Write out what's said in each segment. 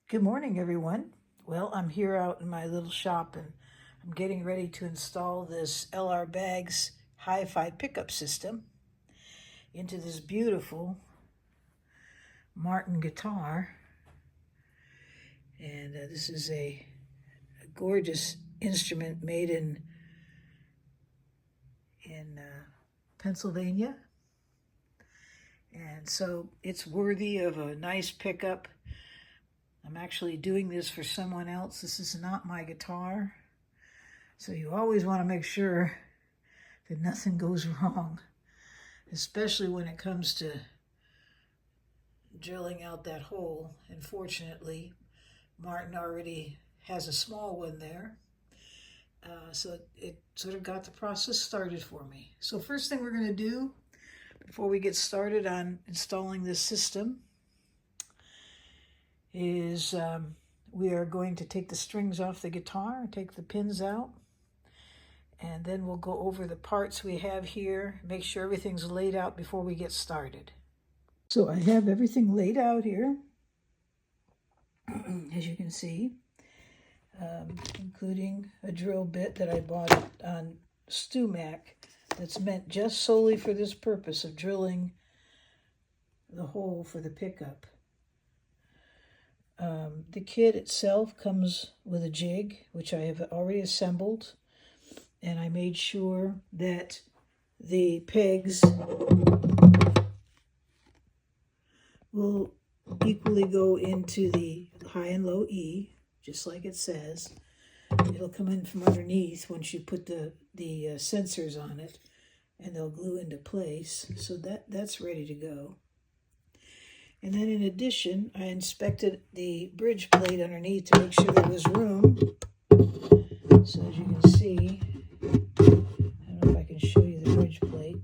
Good morning, everyone. Well, I'm here out in my little shop and I'm getting ready to install this LR Bags HiFi pickup system into this beautiful Martin guitar. And this is a gorgeous instrument made in Pennsylvania. And so it's worthy of a nice pickup. I'm actually doing this for someone else. This is not my guitar. So you always want to make sure that nothing goes wrong, especially when it comes to drilling out that hole. And fortunately, Martin already has a small one there. So it sort of got the process started for me. So first thing we're going to do before we get started on installing this system is we are going to take the strings off the guitar, take the pins out, and then we'll go over the parts we have here, make sure everything's laid out before we get started. So I have everything laid out here, as you can see, including a drill bit that I bought on StuMac that's meant just solely for this purpose of drilling the hole for the pickup. The kit itself comes with a jig, which I have already assembled, and I made sure that the pegs will equally go into the high and low E, just like it says. It'll come in from underneath once you put the sensors on it, and they'll glue into place. So that's ready to go. And then in addition, I inspected the bridge plate underneath to make sure there was room. So as you can see, I don't know if I can show you the bridge plate.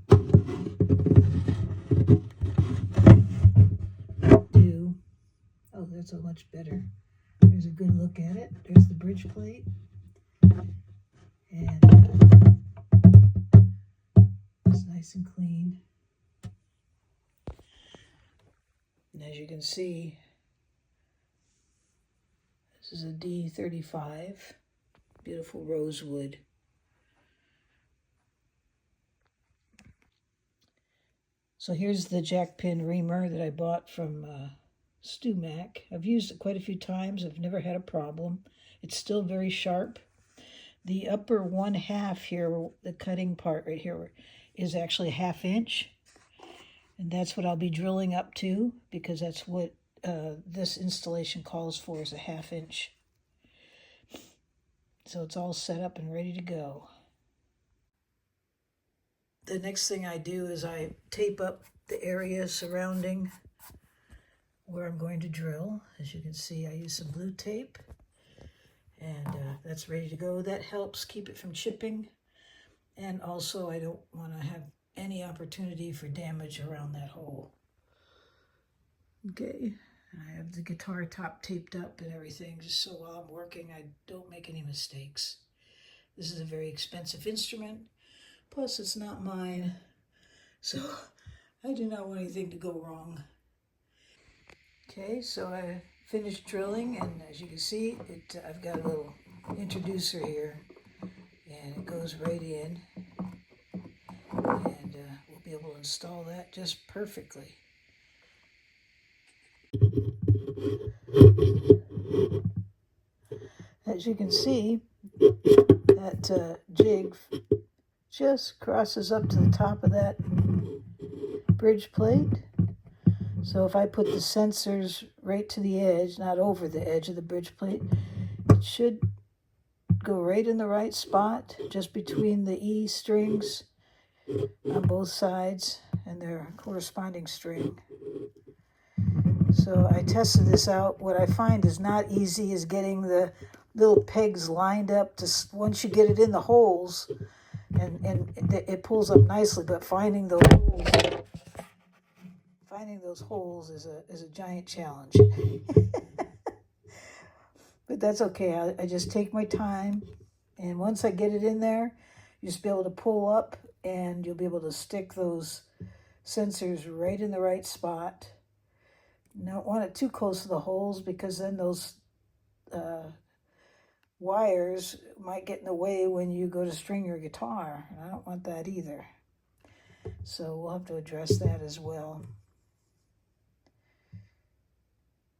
Oh, that's a much better. There's a good look at it. There's the bridge plate. And it's nice and clean. And as you can see, this is a D35, beautiful rosewood. So here's the jack pin reamer that I bought from StuMac. I've used it quite a few times. I've never had a problem. It's still very sharp. The upper 1/2 here, the cutting part right here, is actually 1/2 inch. And that's what I'll be drilling up to, because that's what this installation calls for, is a 1/2 inch. So it's all set up and ready to go. The next thing I do is I tape up the area surrounding where I'm going to drill. As you can see, I use some blue tape, and that's ready to go. That helps keep it from chipping, and also I don't want to have any opportunity for damage around that hole. Okay, I have the guitar top taped up and everything, just so while I'm working I don't make any mistakes. This is a very expensive instrument, plus it's not mine, so I do not want anything to go wrong. Okay, so I finished drilling, and as you can see, I've got a little introducer here, and it goes right in, and we'll be able to install that just perfectly. As you can see, that jig just crosses up to the top of that bridge plate. So if I put the sensors right to the edge, not over the edge of the bridge plate, it should go right in the right spot, just between the E strings on both sides and their corresponding string. So I tested this out. What I find is not easy is getting the little pegs lined up. Once you get it in the holes, and it pulls up nicely, but finding those holes is a giant challenge. But that's okay. I just take my time, and once I get it in there, you just be able to pull up, and you'll be able to stick those sensors right in the right spot. Don't want it too close to the holes because then those wires might get in the way when you go to string your guitar, and I don't want that either. So we'll have to address that as well.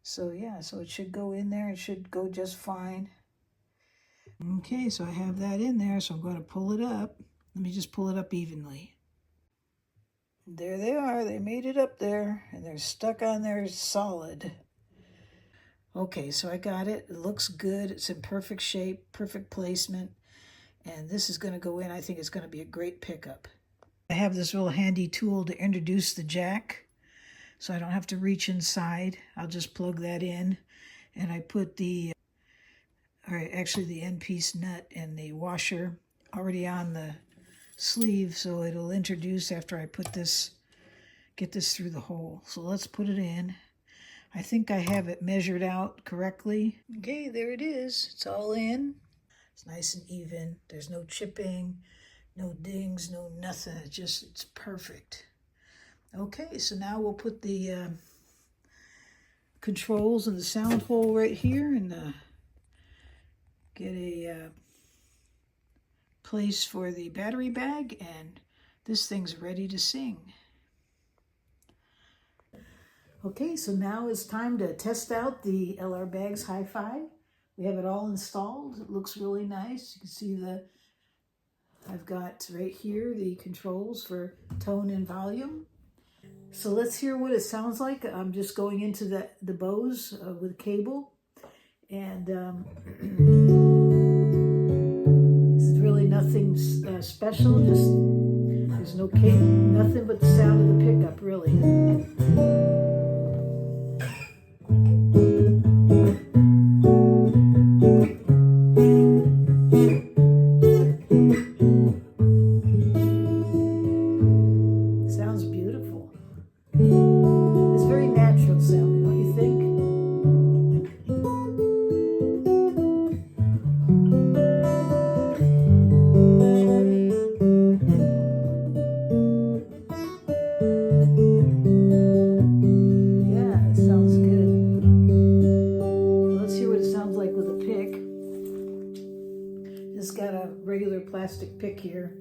So yeah, so it should go in there. It should go just fine. Okay, so I have that in there, so I'm going to pull it up. Let me just pull it up evenly. There they are. They made it up there, and they're stuck on there solid. Okay, so I got it. It looks good. It's in perfect shape, perfect placement. And this is going to go in. I think it's going to be a great pickup. I have this real handy tool to introduce the jack, so I don't have to reach inside. I'll just plug that in, and I put the end piece nut and the washer already on the sleeve, so it'll introduce after I get this through the hole. So let's put it in. I think I have it measured out correctly. Okay, there it is. It's all in. It's nice and even. There's no chipping, no dings, no nothing. It's perfect. Okay, so now we'll put the controls in the sound hole right here and get a place for the battery bag, and this thing's ready to sing. Okay, so now it's time to test out the LR Bags HiFi. We have it all installed. It looks really nice. You can see I've got right here the controls for tone and volume. So let's hear what it sounds like. I'm just going into the Bose with cable, and this is really nothing special. Just there's no cable, nothing but the sound of the pickup, really. Sounds beautiful. It's very natural sounding, don't you think? Yeah, it sounds good. Let's hear what it sounds like with a pick. It's got a regular plastic pick here.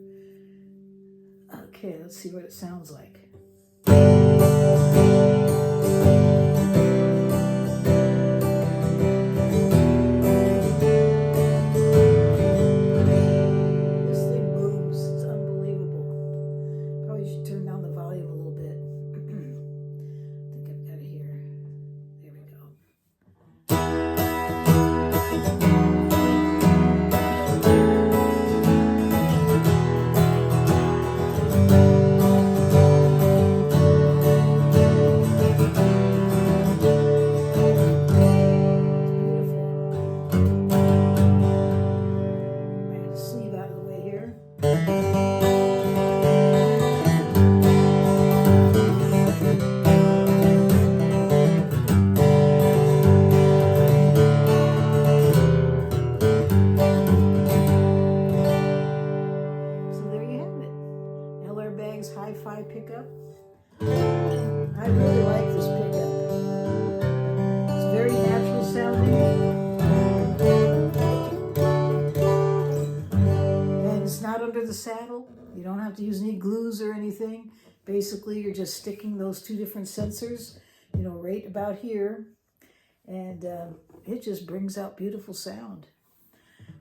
Okay, let's see what it sounds like. This thing booms. It's unbelievable. Probably should turn down the volume a little bit. I think I've got it here. There we go. HiFi pickup. I really like this pickup. It's very natural sounding. And it's not under the saddle. You don't have to use any glues or anything. Basically, you're just sticking those two different sensors, right about here. And it just brings out beautiful sound.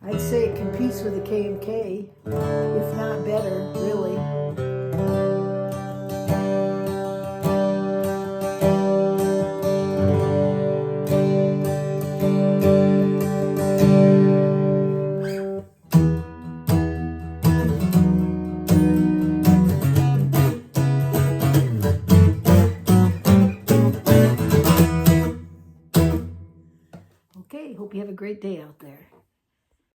I'd say it competes with the KMK, if not better, really. Okay, hope you have a great day out there.